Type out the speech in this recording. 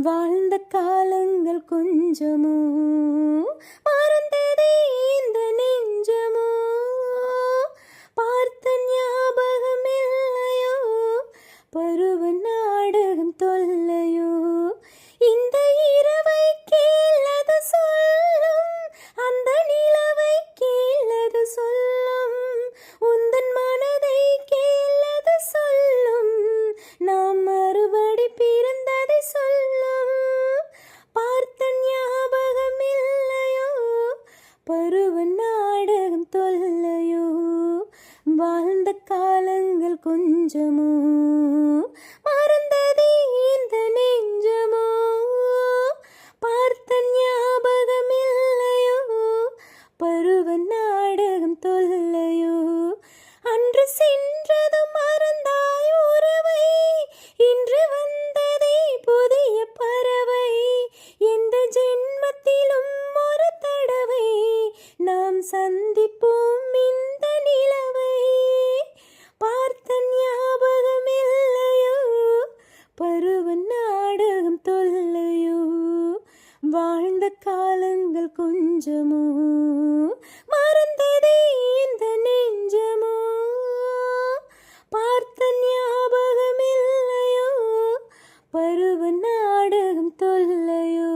வாழ்ந்த காலங்கள் கொஞ்சமோ மறந்ததே இந்த நெஞ்சமோ, பார்த்த ஞாபகம் இல்லையோ, பருவ நாடகம் தொல்லையோ, இந்த இரவை கேளது சொல்லும், அந்த நிலவை கேளது சொல்லும், உந்தன் மனதை கேளது சொல்லும், நாம் மறுபடி பிறந்ததை சொல்லும், பார்த்த ஞாபகம் இல்லையோ, பருவ நாடகம் தொல்லையோ, வாழ்ந்த காலங்கள் கொஞ்சமோ மறந்ததே இந்த நெஞ்சமோ, பார்த்த ஞாபகம் இல்லையோ, பருவ நாடகம் தொல்லையோ, அன்று சென்றது மறந்தாய் உறவை, இன்று வந்ததே புதிய பறவை, எந்த ஜென்மத்திலும் ஒரு தடவை நாம் சந்திப்போம் இந்த நிலவை, பார்த்த ஞாபகம் இல்லையோ, பருவ நாடகம் தொல்லையோ, வாழ்ந்த காலங்கள் கொஞ்சமோ மறந்ததே இந்த நெஞ்சமோ, பார்த்த ஞாபகம் இல்லையோ, பருவ நாடகம் தொல்லையோ.